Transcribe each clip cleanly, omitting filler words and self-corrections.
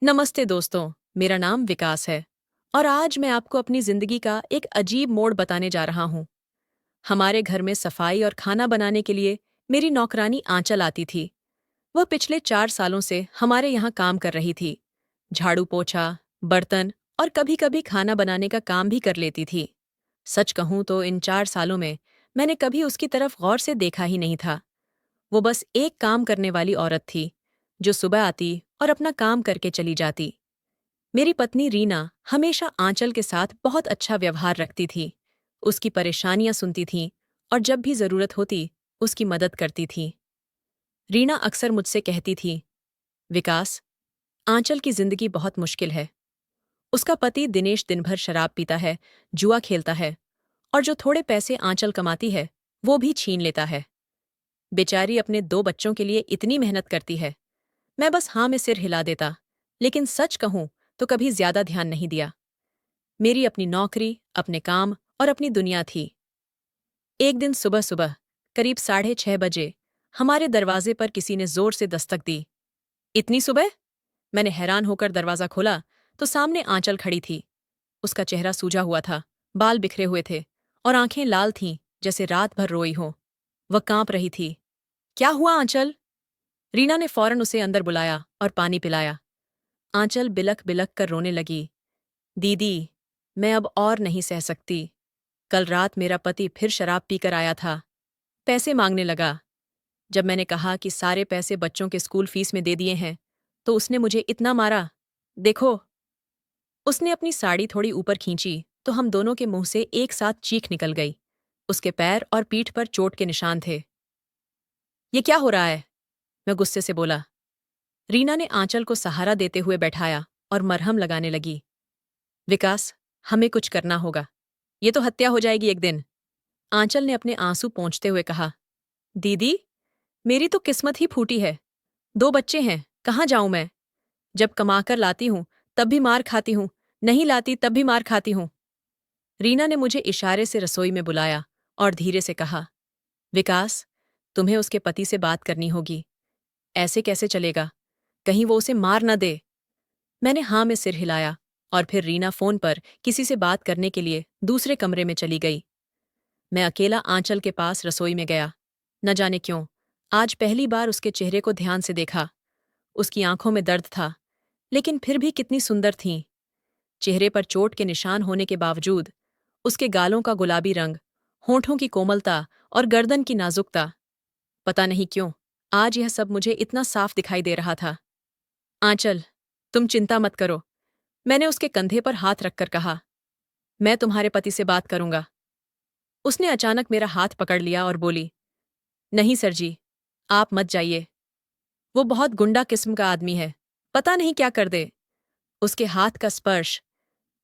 नमस्ते दोस्तों, मेरा नाम विकास है और आज मैं आपको अपनी जिंदगी का एक अजीब मोड़ बताने जा रहा हूँ। हमारे घर में सफाई और खाना बनाने के लिए मेरी नौकरानी आंचल आती थी। वह पिछले 4 सालों से हमारे यहाँ काम कर रही थी। झाड़ू पोछा, बर्तन और कभी-कभी खाना बनाने का काम भी कर लेती थी। सच कहूँ तो इन 4 सालों में मैंने कभी उसकी तरफ गौर से देखा ही नहीं था। वो बस एक काम करने वाली औरत थी, जो सुबह आती और अपना काम करके चली जाती। मेरी पत्नी रीना हमेशा आंचल के साथ बहुत अच्छा व्यवहार रखती थी। उसकी परेशानियां सुनती थी और जब भी जरूरत होती उसकी मदद करती थी। रीना अक्सर मुझसे कहती थी, विकास, आंचल की जिंदगी बहुत मुश्किल है। उसका पति दिनेश दिन भर शराब पीता है, जुआ खेलता है और जो थोड़े पैसे आंचल कमाती है वो भी छीन लेता है। बेचारी अपने 2 बच्चों के लिए इतनी मेहनत करती है। मैं बस हाँ में सिर हिला देता, लेकिन सच कहूं तो कभी ज्यादा ध्यान नहीं दिया। मेरी अपनी नौकरी, अपने काम और अपनी दुनिया थी। एक दिन सुबह सुबह करीब 6:30 बजे हमारे दरवाजे पर किसी ने जोर से दस्तक दी। इतनी सुबह? मैंने हैरान होकर दरवाजा खोला तो सामने आंचल खड़ी थी। उसका चेहरा सूजा हुआ था, बाल बिखरे हुए थे और आंखें लाल थीं जैसे रात भर रोई हो। वह कांप रही थी। क्या हुआ आंचल? रीना ने फौरन उसे अंदर बुलाया और पानी पिलाया। आंचल बिलख बिलख कर रोने लगी। दीदी, मैं अब और नहीं सह सकती। कल रात मेरा पति फिर शराब पीकर आया था। पैसे मांगने लगा। जब मैंने कहा कि सारे पैसे बच्चों के स्कूल फीस में दे दिए हैं, तो उसने मुझे इतना मारा। देखो। उसने अपनी साड़ी थोड़ी ऊपर खींची तो हम दोनों के मुंह से एक साथ चीख निकल गई। उसके पैर और पीठ पर चोट के निशान थे। ये क्या हो रहा है? मैं गुस्से से बोला। रीना ने आंचल को सहारा देते हुए बैठाया और मरहम लगाने लगी। विकास, हमें कुछ करना होगा। ये तो हत्या हो जाएगी एक दिन। आंचल ने अपने आंसू पोंछते हुए कहा। दीदी, मेरी तो किस्मत ही फूटी है। 2 बच्चे हैं, कहाँ जाऊं मैं? जब कमाकर लाती हूं तब भी मार खाती हूं, नहीं लाती तब भी मार खाती हूं। रीना ने मुझे इशारे से रसोई में बुलाया और धीरे से कहा, विकास, तुम्हें उसके पति से बात करनी होगी। ऐसे कैसे चलेगा? कहीं वो उसे मार न दे। मैंने हाँ में सिर हिलाया और फिर रीना फोन पर किसी से बात करने के लिए दूसरे कमरे में चली गई। मैं अकेला आंचल के पास रसोई में गया। न जाने क्यों, आज पहली बार उसके चेहरे को ध्यान से देखा। उसकी आंखों में दर्द था, लेकिन फिर भी कितनी सुंदर थीं। चेहरे पर चोट के निशान होने के बावजूद उसके गालों का गुलाबी रंग, होठों की कोमलता और गर्दन की नाजुकता। पता नहीं क्यों, आज यह सब मुझे इतना साफ दिखाई दे रहा था। आंचल, तुम चिंता मत करो। मैंने उसके कंधे पर हाथ रखकर कहा, मैं तुम्हारे पति से बात करूंगा। उसने अचानक मेरा हाथ पकड़ लिया और बोली, नहीं सर जी, आप मत जाइए। वो बहुत गुंडा किस्म का आदमी है, पता नहीं क्या कर दे। उसके हाथ का स्पर्श,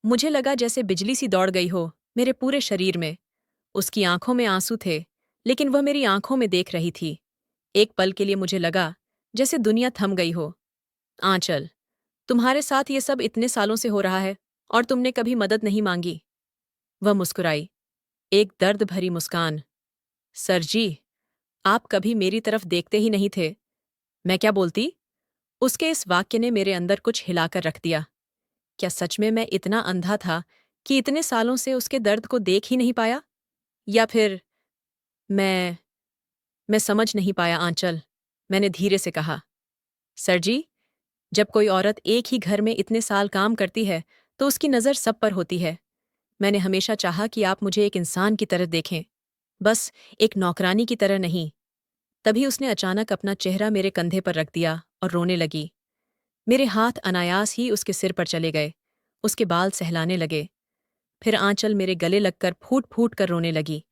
मुझे लगा जैसे बिजली सी दौड़ गई हो मेरे पूरे शरीर में। उसकी आंखों में आंसू थे, लेकिन वह मेरी आंखों में देख रही थी। एक पल के लिए मुझे लगा जैसे दुनिया थम गई हो। आंचल, तुम्हारे साथ ये सब इतने सालों से हो रहा है और तुमने कभी मदद नहीं मांगी। वह मुस्कुराई, एक दर्द भरी मुस्कान। सर जी, आप कभी मेरी तरफ देखते ही नहीं थे। मैं क्या बोलती? उसके इस वाक्य ने मेरे अंदर कुछ हिलाकर रख दिया। क्या सच में मैं इतना अंधा था कि इतने सालों से उसके दर्द को देख ही नहीं पाया? या फिर मैं मैं समझ नहीं पाया आंचल। मैंने धीरे से कहा, सर जी, जब कोई औरत एक ही घर में इतने साल काम करती है तो उसकी नज़र सब पर होती है। मैंने हमेशा चाहा कि आप मुझे एक इंसान की तरह देखें, बस एक नौकरानी की तरह नहीं। तभी उसने अचानक अपना चेहरा मेरे कंधे पर रख दिया और रोने लगी। मेरे हाथ अनायास ही उसके सिर पर चले गए। उसके बाल सहलाने लगे। फिर आंचल मेरे गले लगकर फूट फूट कर रोने लगी,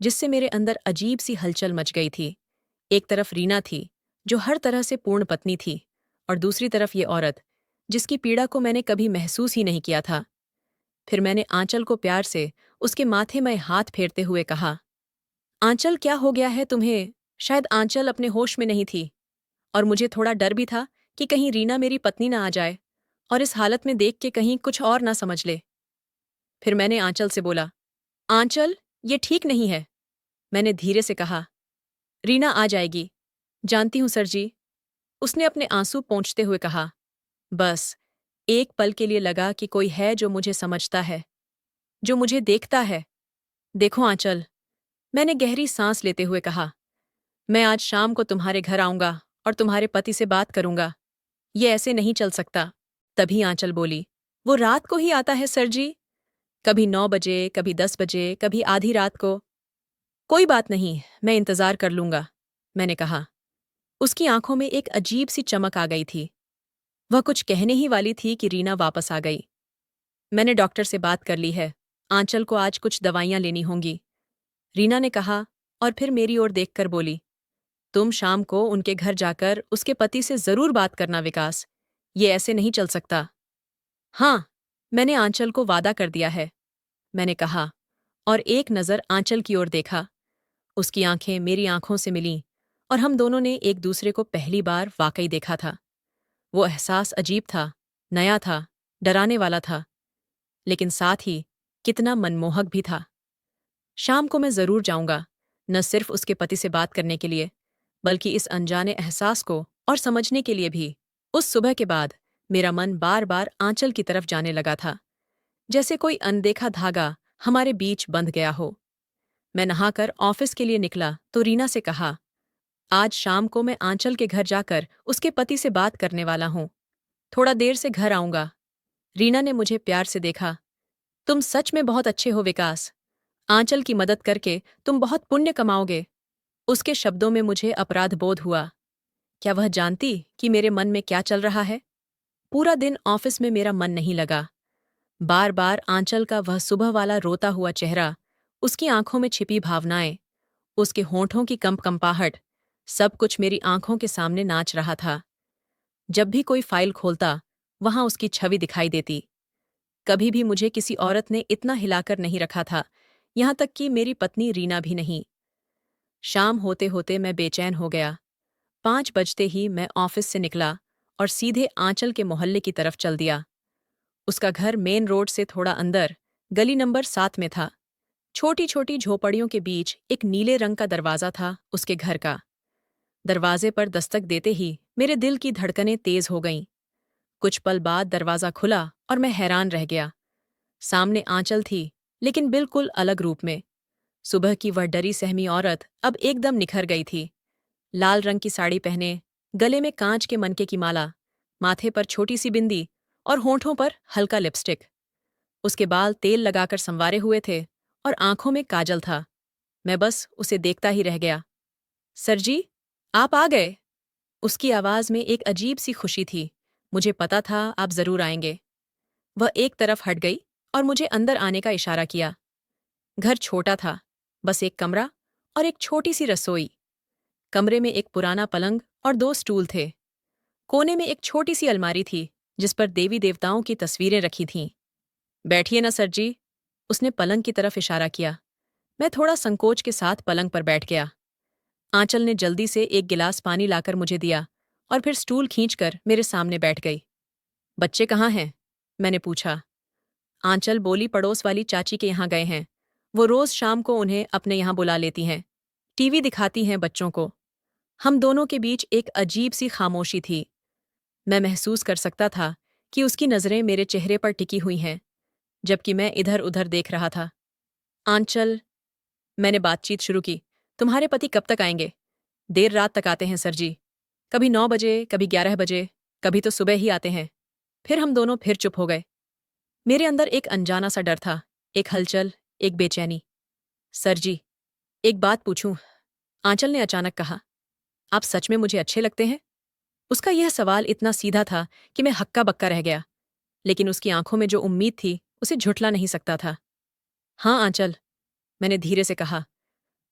जिससे मेरे अंदर अजीब सी हलचल मच गई थी। एक तरफ रीना थी, जो हर तरह से पूर्ण पत्नी थी, और दूसरी तरफ ये औरत, जिसकी पीड़ा को मैंने कभी महसूस ही नहीं किया था। फिर मैंने आंचल को प्यार से उसके माथे में हाथ फेरते हुए कहा, आंचल, क्या हो गया है तुम्हें? शायद आंचल अपने होश में नहीं थी, और मुझे थोड़ा डर भी था कि कहीं रीना मेरी पत्नी ना आ जाए और इस हालत में देख के कहीं कुछ और ना समझ ले। फिर मैंने आंचल से बोला, आंचल, ये ठीक नहीं है। मैंने धीरे से कहा, रीना आ जाएगी। जानती हूँ सर जी। उसने अपने आंसू पोंछते हुए कहा। बस एक पल के लिए लगा कि कोई है जो मुझे समझता है, जो मुझे देखता है। देखो आंचल, मैंने गहरी सांस लेते हुए कहा, मैं आज शाम को तुम्हारे घर आऊंगा और तुम्हारे पति से बात करूंगा। ये ऐसे नहीं चल सकता। तभी आंचल बोली, वो रात को ही आता है सर जी। कभी 9 बजे, कभी 10 बजे, कभी आधी रात को। कोई बात नहीं, मैं इंतजार कर लूंगा, मैंने कहा। उसकी आंखों में एक अजीब सी चमक आ गई थी। वह कुछ कहने ही वाली थी कि रीना वापस आ गई। मैंने डॉक्टर से बात कर ली है। आंचल को आज कुछ दवाइयां लेनी होंगी, रीना ने कहा और फिर मेरी ओर देखकर बोली, तुम शाम को उनके घर जाकर उसके पति से जरूर बात करना विकास। ये ऐसे नहीं चल सकता। हाँ, मैंने आंचल को वादा कर दिया है, मैंने कहा और एक नज़र आंचल की ओर देखा। उसकी आंखें मेरी आंखों से मिलीं और हम दोनों ने एक दूसरे को पहली बार वाकई देखा था। वो एहसास अजीब था, नया था, डराने वाला था, लेकिन साथ ही कितना मनमोहक भी था। शाम को मैं जरूर जाऊंगा, न सिर्फ उसके पति से बात करने के लिए, बल्कि इस अनजाने एहसास को और समझने के लिए भी। उस सुबह के बाद मेरा मन बार बार आंचल की तरफ जाने लगा था, जैसे कोई अनदेखा धागा हमारे बीच बंध गया हो। मैं नहाकर ऑफिस के लिए निकला तो रीना से कहा, आज शाम को मैं आंचल के घर जाकर उसके पति से बात करने वाला हूं। थोड़ा देर से घर आऊंगा। रीना ने मुझे प्यार से देखा। तुम सच में बहुत अच्छे हो विकास। आंचल की मदद करके तुम बहुत पुण्य कमाओगे। उसके शब्दों में मुझे अपराध बोध हुआ। क्या वह जानती कि मेरे मन में क्या चल रहा है? पूरा दिन ऑफिस में मेरा मन नहीं लगा। बार बार आंचल का वह सुबह वाला रोता हुआ चेहरा, उसकी आंखों में छिपी भावनाएं, उसके होंठों की कंपकंपाहट, सब कुछ मेरी आंखों के सामने नाच रहा था। जब भी कोई फाइल खोलता, वहां उसकी छवि दिखाई देती। कभी भी मुझे किसी औरत ने इतना हिलाकर नहीं रखा था, यहां तक कि मेरी पत्नी रीना भी नहीं। शाम होते होते मैं बेचैन हो गया। 5 बजते ही मैं ऑफिस से निकला और सीधे आंचल के मोहल्ले की तरफ चल दिया। उसका घर मेन रोड से थोड़ा अंदर, गली नंबर 7 में था। छोटी छोटी झोपड़ियों के बीच एक नीले रंग का दरवाजा था उसके घर का। दरवाजे पर दस्तक देते ही मेरे दिल की धड़कनें तेज हो गईं। कुछ पल बाद दरवाजा खुला और मैं हैरान रह गया। सामने आंचल थी, लेकिन बिल्कुल अलग रूप में। सुबह की वह डरी सहमी औरत अब एकदम निखर गई थी। लाल रंग की साड़ी पहने, गले में कांच के मनके की माला, माथे पर छोटी सी बिंदी और होंठों पर हल्का लिपस्टिक। उसके बाल तेल लगाकर संवारे हुए थे और आंखों में काजल था। मैं बस उसे देखता ही रह गया। सर जी, आप आ गए। उसकी आवाज में एक अजीब सी खुशी थी। मुझे पता था आप जरूर आएंगे। वह एक तरफ हट गई और मुझे अंदर आने का इशारा किया। घर छोटा था, बस एक कमरा और एक छोटी सी रसोई। कमरे में एक पुराना पलंग और 2 स्टूल थे। कोने में एक छोटी सी अलमारी थी, जिस पर देवी देवताओं की तस्वीरें रखी थीं। बैठिए ना सर जी, उसने पलंग की तरफ इशारा किया। मैं थोड़ा संकोच के साथ पलंग पर बैठ गया। आंचल ने जल्दी से एक गिलास पानी लाकर मुझे दिया और फिर स्टूल खींचकर मेरे सामने बैठ गई। बच्चे कहाँ हैं? मैंने पूछा। आंचल बोली, पड़ोस वाली चाची के यहाँ गए हैं। वो रोज शाम को उन्हें अपने यहाँ बुला लेती हैं, टीवी दिखाती हैं बच्चों को। हम दोनों के बीच एक अजीब सी खामोशी थी। मैं महसूस कर सकता था कि उसकी नज़रें मेरे चेहरे पर टिकी हुई हैं, जबकि मैं इधर उधर देख रहा था। आंचल, मैंने बातचीत शुरू की, तुम्हारे पति कब तक आएंगे? देर रात तक आते हैं सर जी। कभी 9 बजे, कभी 11 बजे, कभी तो सुबह ही आते हैं। फिर हम दोनों फिर चुप हो गए। मेरे अंदर एक अनजाना सा डर था, एक हलचल, एक बेचैनी। सर जी, एक बात पूछूं? आंचल ने अचानक कहा। आप सच में मुझे अच्छे लगते हैं? उसका यह सवाल इतना सीधा था कि मैं हक्का बक्का रह गया, लेकिन उसकी आंखों में जो उम्मीद थी उसे झुठला नहीं सकता था। हाँ आंचल, मैंने धीरे से कहा,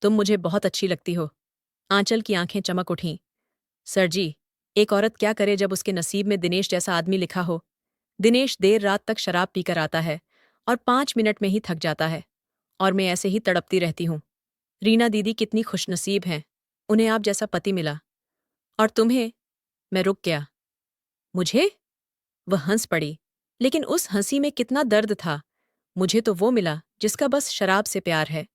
तुम मुझे बहुत अच्छी लगती हो। आंचल की आंखें चमक उठीं। सर जी, एक औरत क्या करे जब उसके नसीब में दिनेश जैसा आदमी लिखा हो? दिनेश देर रात तक शराब पीकर आता है और 5 मिनट में ही थक जाता है, और मैं ऐसे ही तड़पती रहती हूँ। रीना दीदी कितनी खुशनसीब हैं, उन्हें आप जैसा पति मिला। और तुम्हें? मैं रुक गया। मुझे? वह हंस पड़ी, लेकिन उस हंसी में कितना दर्द था। मुझे तो वो मिला जिसका बस शराब से प्यार है।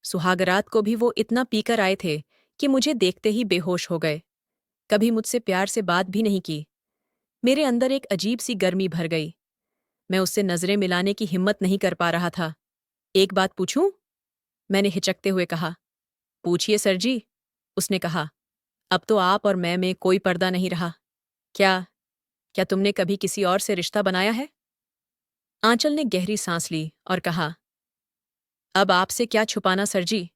सुहागरात को भी वो इतना पीकर आए थे कि मुझे देखते ही बेहोश हो गए। कभी मुझसे प्यार से बात भी नहीं की। मेरे अंदर एक अजीब सी गर्मी भर गई। मैं उससे नजरें मिलाने की हिम्मत नहीं कर पा रहा था। एक बात पूछूं? मैंने हिचकते हुए कहा। पूछिए सर जी, उसने कहा। अब तो आप और मैं में कोई पर्दा नहीं रहा। क्या क्या तुमने कभी किसी और से रिश्ता बनाया है? आंचल ने गहरी सांस ली और कहा, अब आपसे क्या छुपाना सर जी।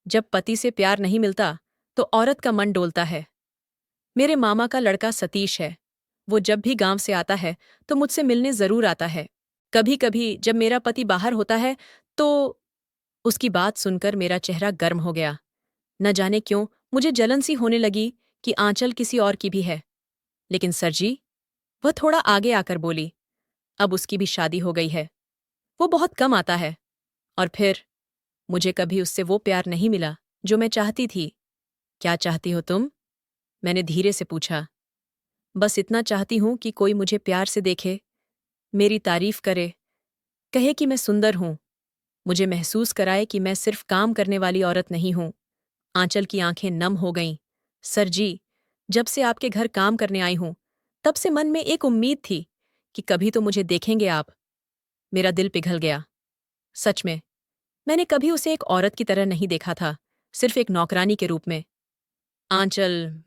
जब पति से प्यार नहीं मिलता तो औरत का मन डोलता है। मेरे मामा का लड़का सतीश है। वो जब भी गांव से आता है तो मुझसे मिलने जरूर आता है। कभी कभी जब मेरा पति बाहर होता है तो। उसकी बात सुनकर मेरा चेहरा गर्म हो गया। न जाने क्यों मुझे जलन सी होने लगी कि आंचल किसी और की भी है। लेकिन सर जी, वह थोड़ा आगे आकर बोली, अब उसकी भी शादी हो गई है। वो बहुत कम आता है। और फिर मुझे कभी उससे वो प्यार नहीं मिला जो मैं चाहती थी। क्या चाहती हो तुम? मैंने धीरे से पूछा। बस इतना चाहती हूं कि कोई मुझे प्यार से देखे, मेरी तारीफ करे, कहे कि मैं सुंदर हूं, मुझे महसूस कराए कि मैं सिर्फ काम करने वाली औरत नहीं हूं। आंचल की आंखें नम हो गईं। सर जी, जब से आपके घर काम करने आई हूं, तब से मन में एक उम्मीद थी कि कभी तो मुझे देखेंगे आप। मेरा दिल पिघल गया। सच में, मैंने कभी उसे एक औरत की तरह नहीं देखा था, सिर्फ एक नौकरानी के रूप में। आंचल,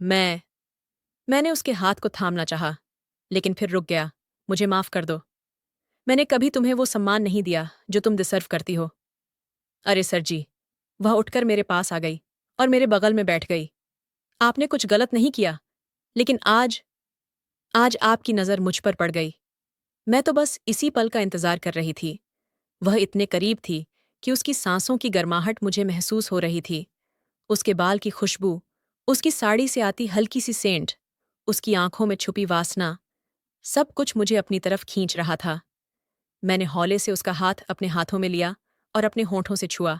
मैंने उसके हाथ को थामना चाहा, लेकिन फिर रुक गया। मुझे माफ कर दो। मैंने कभी तुम्हें वो सम्मान नहीं दिया जो तुम डिसर्व करती हो। अरे सर जी, वह उठकर मेरे पास आ गई और मेरे बगल में बैठ गई। आपने कुछ गलत नहीं किया, लेकिन आज आज आपकी नज़र मुझ पर पड़ गई। मैं तो बस इसी पल का इंतजार कर रही थी। वह इतने करीब थी कि उसकी सांसों की गर्माहट मुझे महसूस हो रही थी। उसके बाल की खुशबू, उसकी साड़ी से आती हल्की सी सेंट, उसकी आंखों में छुपी वासना, सब कुछ मुझे अपनी तरफ खींच रहा था। मैंने हौले से उसका हाथ अपने हाथों में लिया और अपने होंठों से छुआ।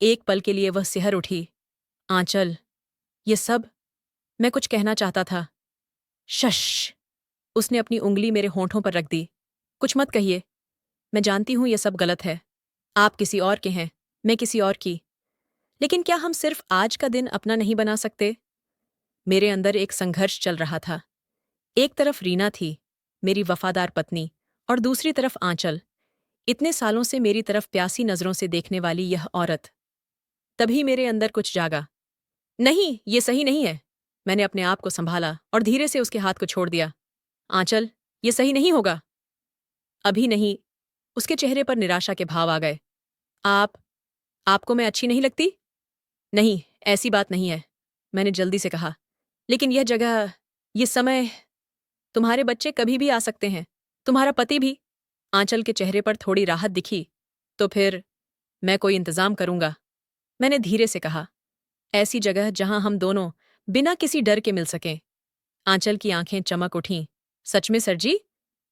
एक पल के लिए वह सिहर उठी। आंचल, ये सब मैं कुछ कहना चाहता था। शश! उसने अपनी उंगली मेरे होंठों पर रख दी। कुछ मत कहिए। मैं जानती हूं ये सब गलत है। आप किसी और के हैं, मैं किसी और की। लेकिन क्या हम सिर्फ आज का दिन अपना नहीं बना सकते? मेरे अंदर एक संघर्ष चल रहा था। एक तरफ रीना थी, मेरी वफादार पत्नी, और दूसरी तरफ आंचल, इतने सालों से मेरी तरफ प्यासी नजरों से देखने वाली यह औरत। तभी मेरे अंदर कुछ जागा। नहीं, ये सही नहीं है। मैंने अपने आप को संभाला और धीरे से उसके हाथ को छोड़ दिया। आंचल, ये सही नहीं होगा। अभी नहीं। उसके चेहरे पर निराशा के भाव आ गए। आप आपको मैं अच्छी नहीं लगती? नहीं, ऐसी बात नहीं है, मैंने जल्दी से कहा। लेकिन यह जगह, ये समय, तुम्हारे बच्चे कभी भी आ सकते हैं, तुम्हारा पति भी। आंचल के चेहरे पर थोड़ी राहत दिखी। तो फिर मैं कोई इंतजाम करूंगा, मैंने धीरे से कहा। ऐसी जगह जहां हम दोनों बिना किसी डर के मिल सकें। आंचल की आंखें चमक उठीं। सच में सर जी,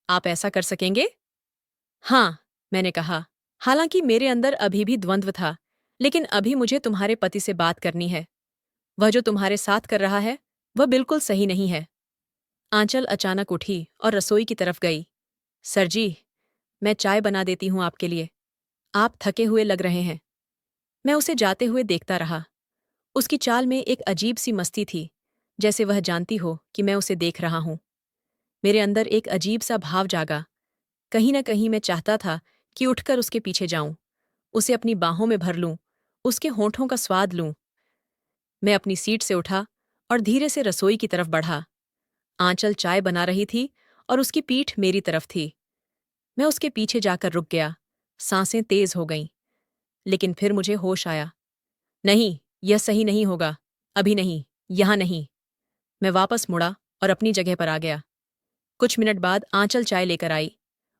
आप ऐसा कर सकेंगे? हाँ, मैंने कहा। हालांकि मेरे अंदर अभी भी द्वंद्व था, लेकिन अभी मुझे तुम्हारे पति से बात करनी है। वह जो तुम्हारे साथ कर रहा है, वह बिल्कुल सही नहीं है। आंचल अचानक उठी और रसोई की तरफ गई। सर जी, मैं चाय बना देती हूँ आपके लिए। आप थके हुए लग रहे हैं। मैं उसे जाते हुए देखता रहा। उसकी चाल में एक अजीब सी मस्ती थी, जैसे वह जानती हो कि मैं उसे देख रहा हूं। मेरे अंदर एक अजीब सा भाव जागा। कहीं न कहीं मैं चाहता था कि उठकर उसके पीछे जाऊं, उसे अपनी बाहों में भर लूं, उसके होंठों का स्वाद लूं। मैं अपनी सीट से उठा और धीरे से रसोई की तरफ बढ़ा। आंचल चाय बना रही थी और उसकी पीठ मेरी तरफ थी। मैं उसके पीछे जाकर रुक गया। सांसें तेज हो गईं। लेकिन फिर मुझे होश आया। नहीं, यह सही नहीं होगा। अभी नहीं, यहां नहीं। मैं वापस मुड़ा और अपनी जगह पर आ गया। कुछ मिनट बाद आंचल चाय लेकर आई।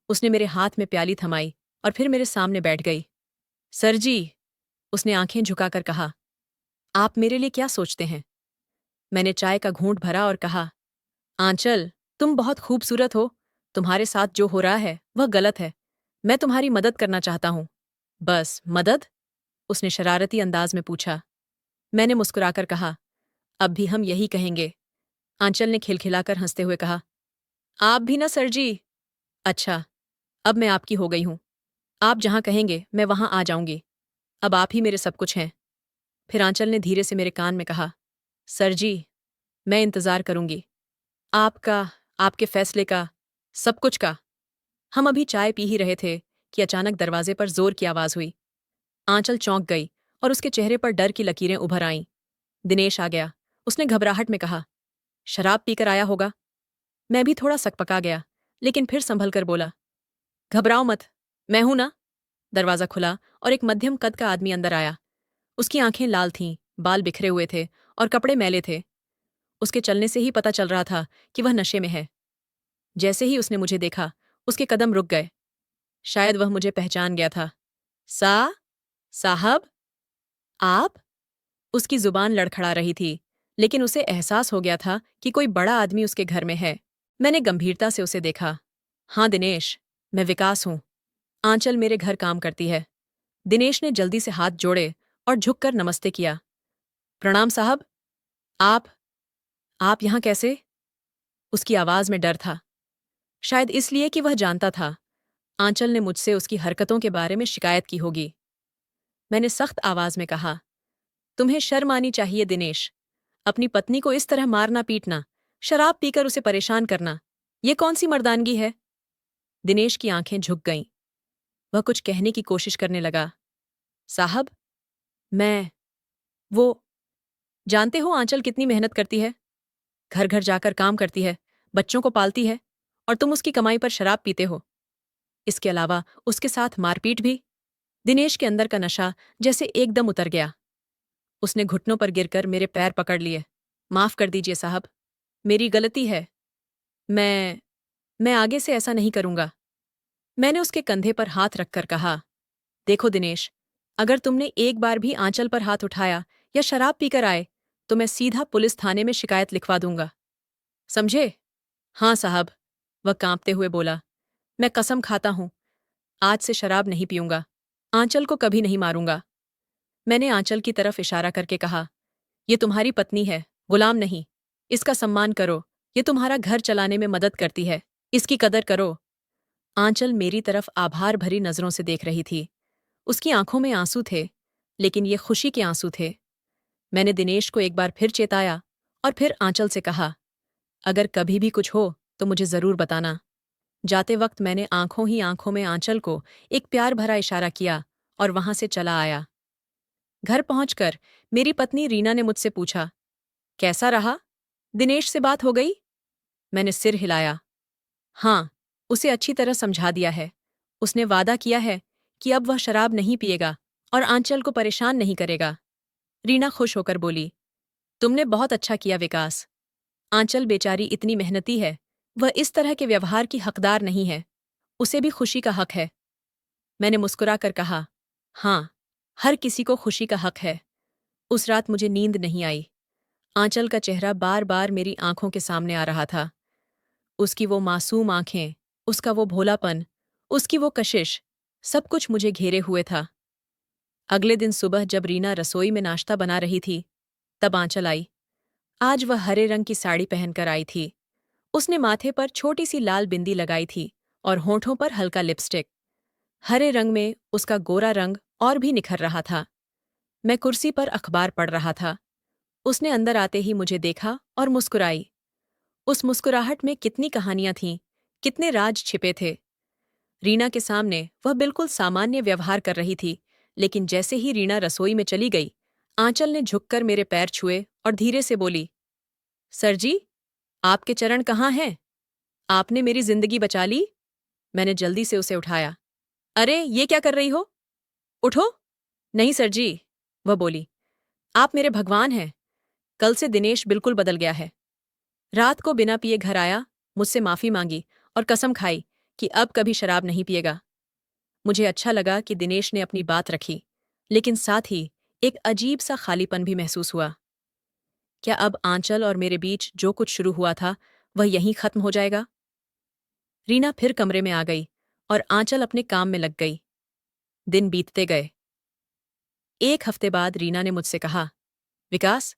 उसने मेरे हाथ में प्याली थमाई और फिर मेरे सामने बैठ गई। सर जी, उसने आंखें झुकाकर कहा, आप मेरे लिए क्या सोचते हैं? मैंने चाय का घूंट भरा और कहा, आंचल, तुम बहुत खूबसूरत हो। तुम्हारे साथ जो हो रहा है वह गलत है। मैं तुम्हारी मदद करना चाहता हूं। बस मदद? उसने शरारती अंदाज में पूछा। मैंने मुस्कुराकर कहा, अब भी हम यही कहेंगे। आंचल ने खिलखिलाकर हंसते हुए कहा, आप भी ना सर जी। अच्छा, अब मैं आपकी हो गई हूं। आप जहां कहेंगे मैं वहां आ जाऊंगी। अब आप ही मेरे सब कुछ हैं। फिर आंचल ने धीरे से मेरे कान में कहा, सर जी, मैं इंतजार करूंगी। आपका आपके फैसले का, सब कुछ का। हम अभी चाय पी ही रहे थे कि अचानक दरवाजे पर जोर की आवाज हुई। आंचल चौंक गई और उसके चेहरे पर डर की लकीरें उभर आईं। दिनेश आ गया। उसने घबराहट में कहा, शराब पीकर आया होगा। मैं भी थोड़ा सकपका गया, लेकिन फिर संभल कर बोला, घबराओ मत, मैं हूं ना। दरवाजा खुला और एक मध्यम कद का आदमी अंदर आया। उसकी आंखें लाल थीं, बाल बिखरे हुए थे और कपड़े मैले थे। उसके चलने से ही पता चल रहा था कि वह नशे में है। जैसे ही उसने मुझे देखा, उसके कदम रुक गए। शायद वह मुझे पहचान गया था। साहब, आप? उसकी जुबान लड़खड़ा रही थी, लेकिन उसे एहसास हो गया था कि कोई बड़ा आदमी उसके घर में है। मैंने गंभीरता से उसे देखा। हाँ दिनेश, मैं विकास हूं। आंचल मेरे घर काम करती है। दिनेश ने जल्दी से हाथ जोड़े और झुककर नमस्ते किया। प्रणाम साहब। आप आप यहां कैसे? उसकी आवाज में डर था। शायद इसलिए कि वह जानता था आंचल ने मुझसे उसकी हरकतों के बारे में शिकायत की होगी। मैंने सख्त आवाज में कहा, तुम्हें शर्म आनी चाहिए दिनेश। अपनी पत्नी को इस तरह मारना पीटना, शराब पीकर उसे परेशान करना, ये कौन सी मर्दानगी है? दिनेश की आंखें झुक गईं। वह कुछ कहने की कोशिश करने लगा। साहब, मैं वो जानते हो आंचल कितनी मेहनत करती है, घर घर जाकर काम करती है, बच्चों को पालती है, और तुम उसकी कमाई पर शराब पीते हो। इसके अलावा उसके साथ मारपीट भी। दिनेश के अंदर का नशा जैसे एकदम उतर गया। उसने घुटनों पर गिरकर मेरे पैर पकड़ लिए। माफ कर दीजिए साहब, मेरी गलती है। मैं मैं आगे से ऐसा नहीं करूंगा। मैंने उसके कंधे पर हाथ रखकर कहा, देखो दिनेश, अगर तुमने एक बार भी आंचल पर हाथ उठाया या शराब पीकर आए, तो मैं सीधा पुलिस थाने में शिकायत लिखवा दूंगा। समझे? हाँ साहब, वह कांपते हुए बोला। मैं कसम खाता हूं, आज से शराब नहीं पीऊंगा। आंचल को कभी नहीं मारूंगा। मैंने आंचल की तरफ इशारा करके कहा, ये तुम्हारी पत्नी है, गुलाम नहीं। इसका सम्मान करो, ये तुम्हारा घर चलाने में मदद करती है, इसकी कदर करो। आंचल मेरी तरफ आभार भरी नजरों से देख रही थी। उसकी आंखों में आंसू थे, लेकिन ये खुशी के आंसू थे। मैंने दिनेश को एक बार फिर चेताया और फिर आंचल से कहा, अगर कभी भी कुछ हो तो मुझे जरूर बताना। जाते वक्त मैंने आंखों ही आंखों में आंचल को एक प्यार भरा इशारा किया और वहां से चला आया। घर पहुंचकर मेरी पत्नी रीना ने मुझसे पूछा, कैसा रहा? दिनेश से बात हो गई? मैंने सिर हिलाया। हाँ, उसे अच्छी तरह समझा दिया है। उसने वादा किया है कि अब वह शराब नहीं पिएगा और आंचल को परेशान नहीं करेगा। रीना खुश होकर बोली, तुमने बहुत अच्छा किया विकास। आंचल बेचारी इतनी मेहनती है, वह इस तरह के व्यवहार की हकदार नहीं है। उसे भी खुशी का हक है। मैंने मुस्कुराकर कहा, हाँ, हर किसी को खुशी का हक है। उस रात मुझे नींद नहीं आई। आंचल का चेहरा बार बार मेरी आंखों के सामने आ रहा था। उसकी वो मासूम आंखें, उसका वो भोलापन, उसकी वो कशिश, सब कुछ मुझे घेरे हुए था। अगले दिन सुबह जब रीना रसोई में नाश्ता बना रही थी, तब आंचल आई। आज वह हरे रंग की साड़ी पहनकर आई थी। उसने माथे पर छोटी सी लाल बिंदी लगाई थी और होंठों पर हल्का लिपस्टिक। हरे रंग में उसका गोरा रंग और भी निखर रहा था। मैं कुर्सी पर अखबार पढ़ रहा था। उसने अंदर आते ही मुझे देखा और मुस्कुराई। उस मुस्कुराहट में कितनी कहानियां थीं, कितने राज छिपे थे। रीना के सामने वह बिल्कुल सामान्य व्यवहार कर रही थी, लेकिन जैसे ही रीना रसोई में चली गई, आंचल ने झुककर मेरे पैर छुए और धीरे से बोली, सर जी, आपके चरण कहाँ हैं? आपने मेरी जिंदगी बचा ली। मैंने जल्दी से उसे उठाया। अरे, ये क्या कर रही हो? उठो। नहीं सर जी, वह बोली, आप मेरे भगवान हैं। कल से दिनेश बिल्कुल बदल गया है। रात को बिना पिए घर आया, मुझसे माफी मांगी और कसम खाई कि अब कभी शराब नहीं पिएगा। मुझे अच्छा लगा कि दिनेश ने अपनी बात रखी, लेकिन साथ ही एक अजीब सा खालीपन भी महसूस हुआ। क्या अब आंचल और मेरे बीच जो कुछ शुरू हुआ था, वह यहीं खत्म हो जाएगा? रीना फिर कमरे में आ गई और आंचल अपने काम में लग गई। दिन बीतते गए। एक हफ्ते बाद रीना ने मुझसे कहा, विकास,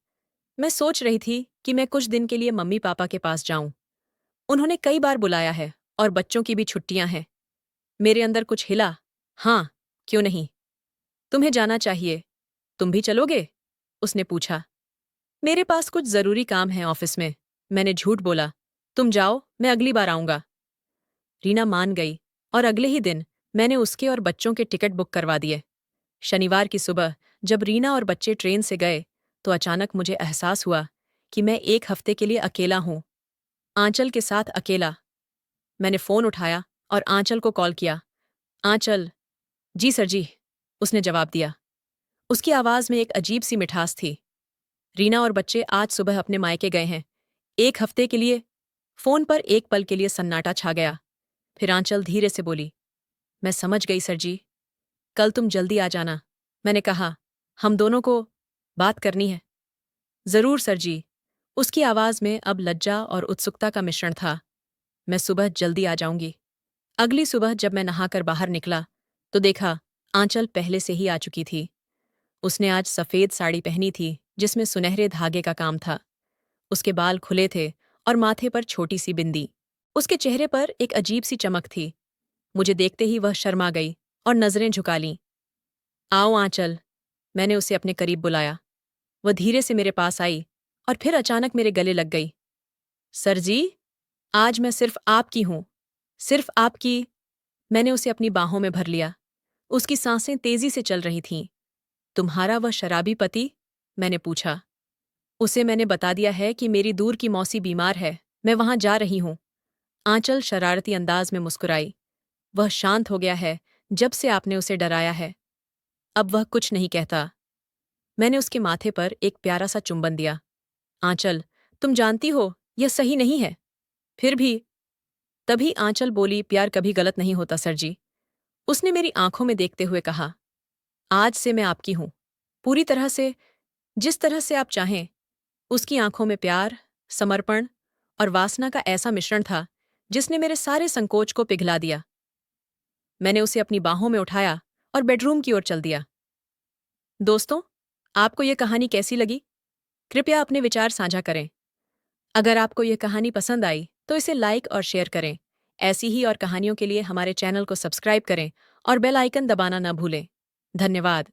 मैं सोच रही थी कि मैं कुछ दिन के लिए मम्मी पापा के पास जाऊं। उन्होंने कई बार बुलाया है और बच्चों की भी छुट्टियां हैं। मेरे अंदर कुछ हिला। हाँ, क्यों नहीं? तुम्हें जाना चाहिए। तुम भी चलोगे? उसने पूछा। मेरे पास कुछ जरूरी काम है ऑफिस में। मैंने झूठ बोला। तुम जाओ, मैं अगली बार आऊंगा। रीना मान गई और अगले ही दिन मैंने उसके और बच्चों के टिकट बुक करवा दिए। शनिवार की सुबह जब रीना और बच्चे ट्रेन से गए तो अचानक मुझे एहसास हुआ कि मैं एक हफ्ते के लिए अकेला हूं। आंचल के साथ अकेला। मैंने फ़ोन उठाया और आंचल को कॉल किया। आंचल। जी सर जी, उसने जवाब दिया। उसकी आवाज़ में एक अजीब सी मिठास थी। रीना और बच्चे आज सुबह अपने मायके गए हैं। एक हफ्ते के लिए। फ़ोन पर एक पल के लिए सन्नाटा छा गया। फिर आंचल धीरे से बोली, मैं समझ गई सर जी। कल तुम जल्दी आ जाना। मैंने कहा, हम दोनों को बात करनी है। ज़रूर सर जी। उसकी आवाज़ में अब लज्जा और उत्सुकता का मिश्रण था। मैं सुबह जल्दी आ जाऊंगी। अगली सुबह जब मैं नहाकर बाहर निकला तो देखा आंचल पहले से ही आ चुकी थी। उसने आज सफ़ेद साड़ी पहनी थी जिसमें सुनहरे धागे का काम था। उसके बाल खुले थे और माथे पर छोटी सी बिंदी। उसके चेहरे पर एक अजीब सी चमक थी। मुझे देखते ही वह शर्मा गई और नज़रें झुका लीं। आओ आंचल। मैंने उसे अपने करीब बुलाया। वह धीरे से मेरे पास आई और फिर अचानक मेरे गले लग गई। सर जी, आज मैं सिर्फ आपकी हूं। सिर्फ आपकी। मैंने उसे अपनी बाहों में भर लिया। उसकी सांसें तेजी से चल रही थीं। तुम्हारा वह शराबी पति? मैंने पूछा। उसे मैंने बता दिया है कि मेरी दूर की मौसी बीमार है, मैं वहां जा रही हूं। आंचल शरारती अंदाज में मुस्कुराई। वह शांत हो गया है जब से आपने उसे डराया है। अब वह कुछ नहीं कहता। मैंने उसके माथे पर एक प्यारा सा चुंबन दिया। आंचल, तुम जानती हो यह सही नहीं है। फिर भी। तभी आंचल बोली, प्यार कभी गलत नहीं होता सर जी। उसने मेरी आंखों में देखते हुए कहा, आज से मैं आपकी हूं। पूरी तरह से, जिस तरह से आप चाहें। उसकी आंखों में प्यार, समर्पण और वासना का ऐसा मिश्रण था जिसने मेरे सारे संकोच को पिघला दिया। मैंने उसे अपनी बाहों में उठाया और बेडरूम की ओर चल दिया। दोस्तों, आपको यह कहानी कैसी लगी? कृपया अपने विचार साझा करें। अगर आपको यह कहानी पसंद आई तो इसे लाइक और शेयर करें। ऐसी ही और कहानियों के लिए हमारे चैनल को सब्सक्राइब करें और बेल आइकन दबाना न भूलें। धन्यवाद।